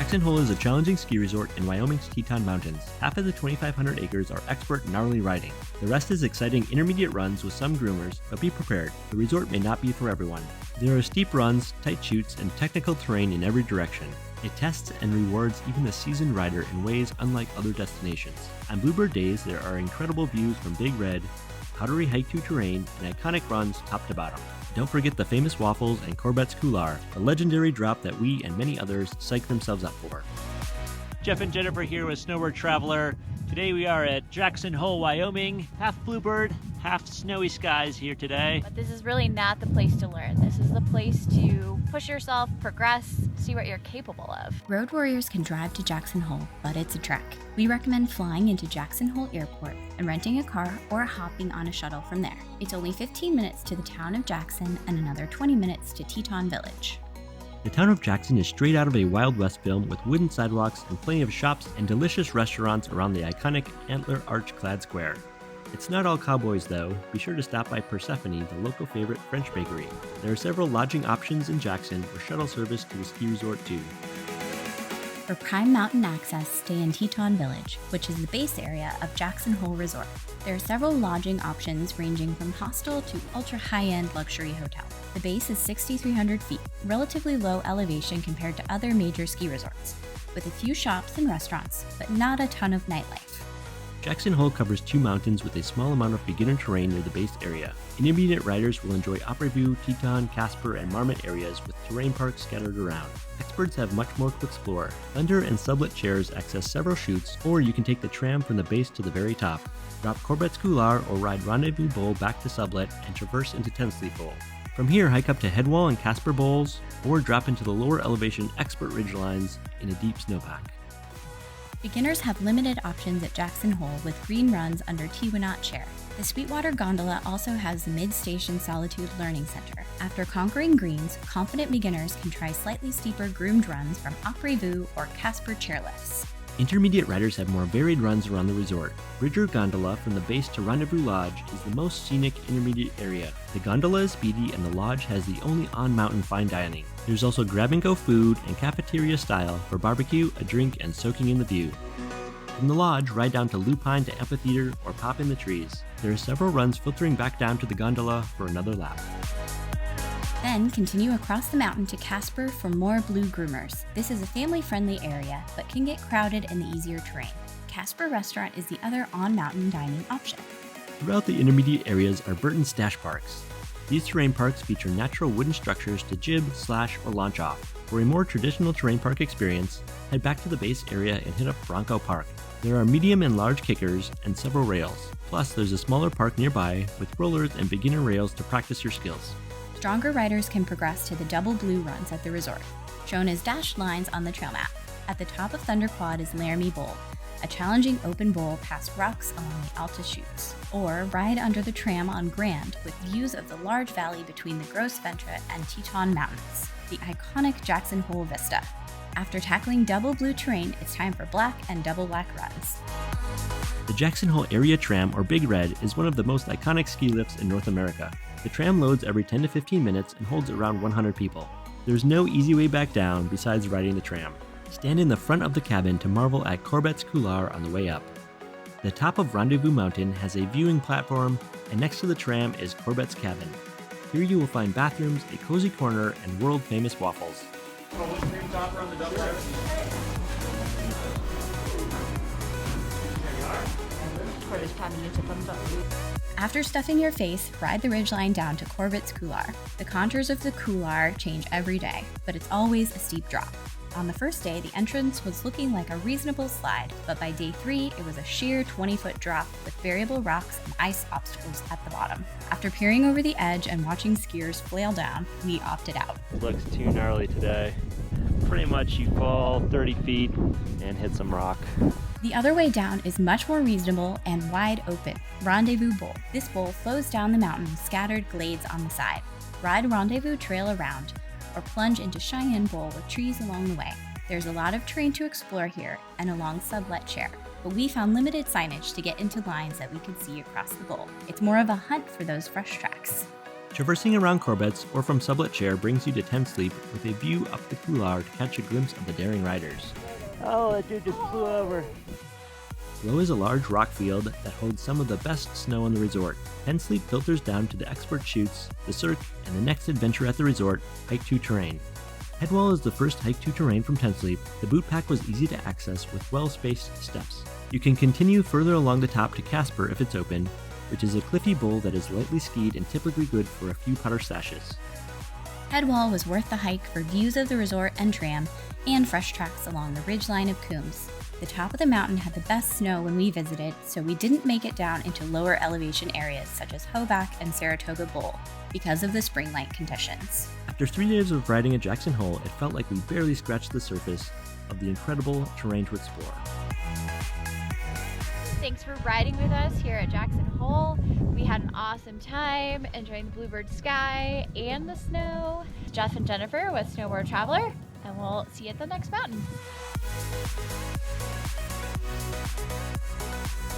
Jackson Hole is a challenging ski resort in Wyoming's Teton Mountains. Half of the 2,500 acres are expert gnarly riding. The rest is exciting intermediate runs with some groomers, but be prepared, the resort may not be for everyone. There are steep runs, tight chutes, and technical terrain in every direction. It tests and rewards even the seasoned rider in ways unlike other destinations. On Bluebird days, there are incredible views from Big Red, powdery hike-to terrain, and iconic runs top to bottom. Don't forget the famous waffles and Corbet's Couloir, a legendary drop that we and many others psych themselves up for. Jeff and Jennifer here with Snowboard Traveler. Today we are at Jackson Hole, Wyoming. Half Bluebird, half snowy skies here today. But this is really not the place to learn. This is the place to push yourself, progress, see what you're capable of. Road warriors can drive to Jackson Hole, but it's a trek. We recommend flying into Jackson Hole Airport and renting a car or hopping on a shuttle from there. It's only 15 minutes to the town of Jackson and another 20 minutes to Teton Village. The town of Jackson is straight out of a Wild West film with wooden sidewalks and plenty of shops and delicious restaurants around the iconic antler arch-clad square. It's not all cowboys though. Be sure to stop by Persephone, the local favorite French bakery. There are several lodging options in Jackson or shuttle service to the ski resort too. For prime mountain access, stay in Teton Village, which is the base area of Jackson Hole Resort. There are several lodging options ranging from hostel to ultra-high-end luxury hotel. The base is 6,300 feet, relatively low elevation compared to other major ski resorts, with a few shops and restaurants, but not a ton of nightlife. Jackson Hole covers two mountains with a small amount of beginner terrain near the base area. Intermediate riders will enjoy Opry View, Teton, Casper, and Marmot areas with terrain parks scattered around. Experts have much more to explore. Thunder and sublet chairs access several chutes, or you can take the tram from the base to the very top. Drop Corbet's Couloir or ride Rendezvous Bowl back to sublet and traverse into Ten Sleep Bowl. From here, hike up to Headwall and Casper Bowls, or drop into the lower elevation expert ridgelines in a deep snowpack. Beginners have limited options at Jackson Hole with green runs under Teton Chair. The Sweetwater Gondola also has the Mid-Station Solitude Learning Center. After conquering greens, confident beginners can try slightly steeper groomed runs from Opry View or Casper chairlifts. Intermediate riders have more varied runs around the resort. Bridger Gondola from the base to Rendezvous Lodge is the most scenic intermediate area. The gondola is speedy and the lodge has the only on-mountain fine dining. There's also grab-and-go food and cafeteria style for barbecue, a drink, and soaking in the view. From the lodge, ride down to Lupine to Amphitheater or pop in the trees. There are several runs filtering back down to the gondola for another lap. Then continue across the mountain to Casper for more blue groomers. This is a family-friendly area, but can get crowded in the easier terrain. Casper Restaurant is the other on-mountain dining option. Throughout the intermediate areas are Burton Stash Parks. These terrain parks feature natural wooden structures to jib, slash, or launch off. For a more traditional terrain park experience, head back to the base area and hit up Bronco Park. There are medium and large kickers and several rails. Plus, there's a smaller park nearby with rollers and beginner rails to practice your skills. Stronger riders can progress to the double blue runs at the resort, shown as dashed lines on the trail map. At the top of Thunder Quad is Laramie Bowl, a challenging open bowl past rocks along the Alta chutes. Or ride under the tram on Grand with views of the large valley between the Gros Ventre and Teton Mountains, the iconic Jackson Hole Vista. After tackling double blue terrain, it's time for black and double black runs. The Jackson Hole Area Tram, or Big Red, is one of the most iconic ski lifts in North America. The tram loads every 10 to 15 minutes and holds around 100 people. There's no easy way back down besides riding the tram. Stand in the front of the cabin to marvel at Corbet's Couloir on the way up. The top of Rendezvous Mountain has a viewing platform, and next to the tram is Corbet's cabin. Here you will find bathrooms, a cozy corner, and world-famous waffles. After stuffing your face, ride the ridgeline down to Corbet's Couloir. The contours of the Couloir change every day, but it's always a steep drop. On the first day, the entrance was looking like a reasonable slide, but by day 3, it was a sheer 20-foot drop with variable rocks and ice obstacles at the bottom. After peering over the edge and watching skiers flail down, we opted out. Looks too gnarly today. Pretty much you fall 30 feet and hit some rock. The other way down is much more reasonable and wide open. Rendezvous Bowl. This bowl flows down the mountain with scattered glades on the side. Ride Rendezvous Trail around, or plunge into Cheyenne Bowl with trees along the way. There's a lot of terrain to explore here and along Sublet Chair, but we found limited signage to get into lines that we could see across the bowl. It's more of a hunt for those fresh tracks. Traversing around Corbet's or from sublet chair brings you to Tent Sleep with a view up the Couloir to catch a glimpse of the daring riders. Oh, that dude just flew over. Below is a large rock field that holds some of the best snow on the resort. Tent Sleep filters down to the expert chutes, the cirque, and the next adventure at the resort, Hike to Terrain. Headwall is the first hike to terrain from Tent Sleep. The boot pack was easy to access with well-spaced steps. You can continue further along the top to Casper if it's open, which is a cliffy bowl that is lightly skied and typically good for a few putter stashes. Headwall was worth the hike for views of the resort and tram and fresh tracks along the ridgeline of Coombs. The top of the mountain had the best snow when we visited, so we didn't make it down into lower elevation areas such as Hoback and Saratoga Bowl because of the spring-like conditions. After 3 days of riding at Jackson Hole, it felt like we barely scratched the surface of the incredible terrain to explore. Thanks for riding with us here at Jackson Hole. We had an awesome time enjoying the bluebird sky and the snow. Jeff and Jennifer with Snowboard Traveler, and we'll see you at the next mountain.